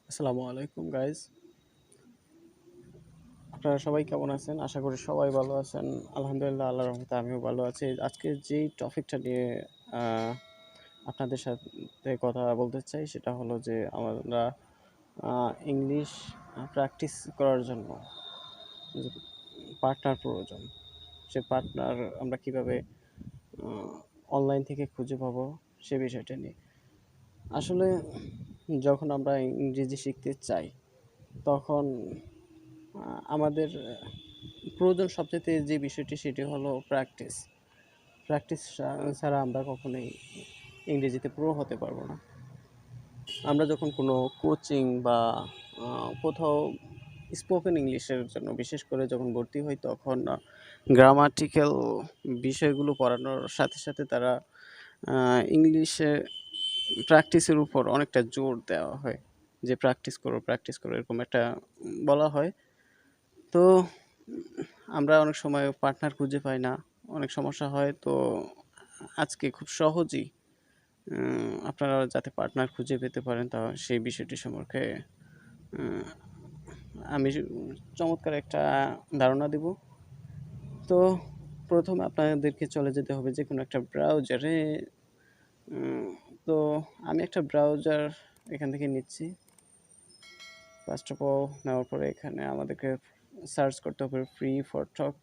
আসসালামু আলাইকুম গাইজ, আপনারা সবাই কেমন আছেন? আশা করি সবাই ভালো আছেন। আলহামদুলিল্লাহ, আল্লাহর রহমতে আমিও ভালো আছি। আজকে যেই টপিকটা নিয়ে আহ, আপনাদের সাথে কথা বলতে চাই সেটা হলো যে আমরা ইংলিশ প্র্যাকটিস করার জন্য যে পার্টনার প্রয়োজন, সে পার্টনার আমরা কিভাবে অনলাইন থেকে খুঁজে পাবো সে বিষয়টা নিয়ে। আসলে যখন আমরা ইংরেজি শিখতে চাই তখন আমাদের প্রয়োজন সবচেয়ে যে বিষয়টি সেটি হলো প্র্যাকটিস। প্র্যাকটিস ছাড়া আমরা কখনোই ইংরেজিতে প্রো হতে পারবো না। আমরা যখন কোনো কোচিং বা কোথাও স্পোকেন ইংলিশের জন্য বিশেষ করে যখন ভর্তি হই তখন গ্রামাটিক্যাল বিষয়গুলো পড়ানোর সাথে সাথে তারা ইংলিশে প্র্যাকটিসের উপর অনেকটা জোর দেওয়া হয়, যে প্র্যাকটিস করো এরকম একটা বলা হয়। তো আমরা অনেক সময় পার্টনার খুঁজে পাই না, অনেক সমস্যা হয়। তো আজকে খুব সহজেই আপনারা যাতে পার্টনার খুঁজে পেতে পারেন তা সেই বিষয়টি সম্পর্কে উম, আমি চমৎকার একটা ধারণা দেব। তো প্রথমে আপনাদেরকে চলে যেতে হবে যে কোনো একটা ব্রাউজারে। তো আমি একটা ব্রাউজার এখান থেকে নিচ্ছি। ফার্স্ট অফ অল নেওয়ার পরে এখানে আমাদেরকে সার্চ করতে হবে ফ্রি ফর টক।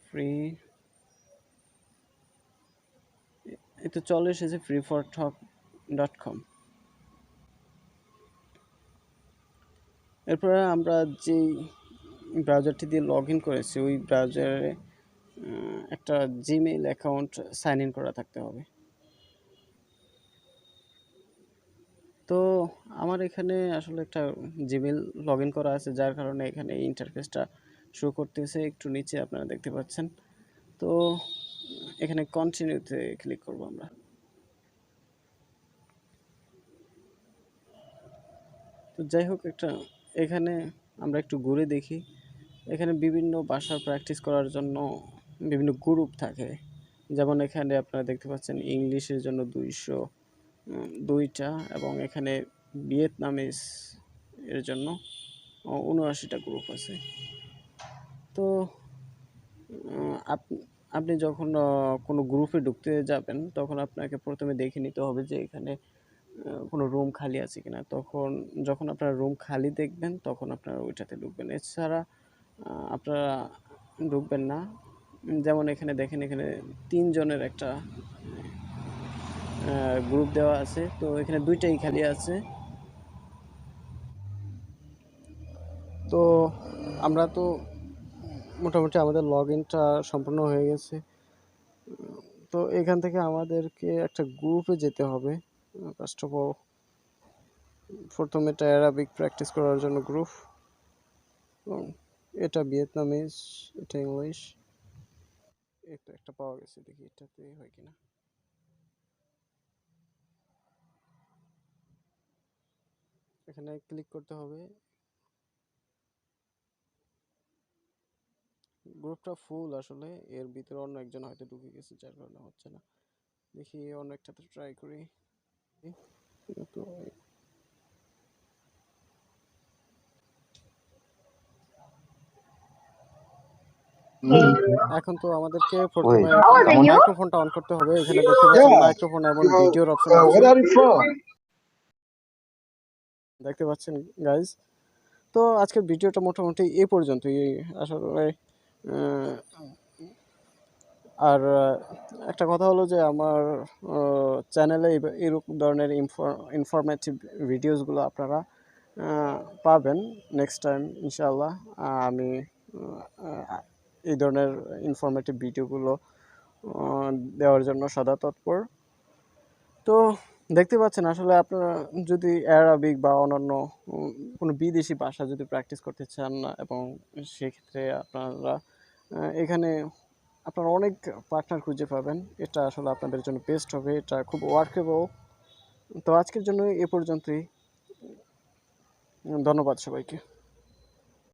ফ্রি, এই তো চলে এসেছে freefortalk.com। এরপরে আমরা যেই ব্রাউজারটি দিয়ে লগ ইন করেছি ওই ব্রাউজারে একটা জিমেইল অ্যাকাউন্ট সাইন ইন করা থাকতে হবে। তো আমার এখানে আসলে একটা জিমেইল লগ ইন করা আছে, যার কারণে এখানে এই ইন্টারফেসটা শো করতেছে। একটু নিচে আপনারা দেখতে পাচ্ছেন। তো এখানে কন্টিনিউতে ক্লিক করব আমরা। তো যাই হোক, এখানে আমরা একটু ঘুরে দেখি। এখানে বিভিন্ন ভাষার প্র্যাকটিস করার জন্য বিভিন্ন গ্রুপ থাকে। যেমন এখানে আপনারা দেখতে পাচ্ছেন ইংলিশের জন্য 202টা, এবং এখানে ভিয়েতনামিজ এর জন্য 79টা গ্রুপ আছে। তো আপনি যখন কোনো গ্রুপে ঢুকতে যাবেন তখন আপনাকে প্রথমে দেখে নিতে হবে যে এখানে কোনো রুম খালি আছে কিনা। যখন আপনারা রুম খালি দেখবেন তখন আপনারা ওইটাতে ঢুকবেন, এছাড়া আপনারা ঢুকবেন না। যেমন এখানে দেখেন, এখানে 3 জনের একটা গ্রুপ দেওয়া আছে, তো এখানে 2টাই খালি আছে। তো আমরা তো মোটামুটি আমাদের লগ ইনটা সম্পূর্ণ হয়ে গেছে। তো এখান থেকে আমাদেরকে একটা গ্রুপে যেতে হবে। ফার্স্ট অফ অল প্রথমে এটা অ্যারাবিক প্র্যাকটিস করার জন্য গ্রুপ, এটা ভিয়েতনামিজ, এটা ইংলিশ। এই তো একটা পাওয়া গেছে, দেখি এটাতে হয় কিনা। এখানে ক্লিক করতে হবে। গ্রুপটা ফুল আসলে, এর ভিতরে অন্য একজন হয়তো ঢুকে গেছে যার কারণে হচ্ছে না। দেখি অন্য একটাতে ট্রাই করি। তো এখন তো আমাদেরকে প্রথমে মাইক্রোফোনটা অন করতে হবে। এখানে দেখতে পাচ্ছেন মাইক্রোফোন এবং ভিডিওর অপশন আছে, দেখতে পাচ্ছেন গাইজ। তো আজকের ভিডিওটা মোটামুটি এ পর্যন্তই আসলে। আর একটা কথা হলো যে আমার চ্যানেলে এরকম ধরনের ইনফরমেটিভ ভিডিওসগুলো আপনারা পাবেন নেক্সট টাইম ইনশাআল্লাহ। আমি এই ধরনের ইনফরমেটিভ ভিডিওগুলো দেওয়ার জন্য সদা তৎপর। তো দেখতে পাচ্ছেন আসলে আপনারা যদি অ্যারাবিক বা অন্যান্য কোনো বিদেশি ভাষা যদি প্র্যাকটিস করতে চান না, এবং সেক্ষেত্রে আপনারা এখানে আপনারা অনেক পার্টনার খুঁজে পাবেন। এটা আসলে আপনাদের জন্য বেস্ট হবে, এটা খুব ওয়ার্কেবল। তো আজকের জন্য এ পর্যন্তই। ধন্যবাদ সবাইকে।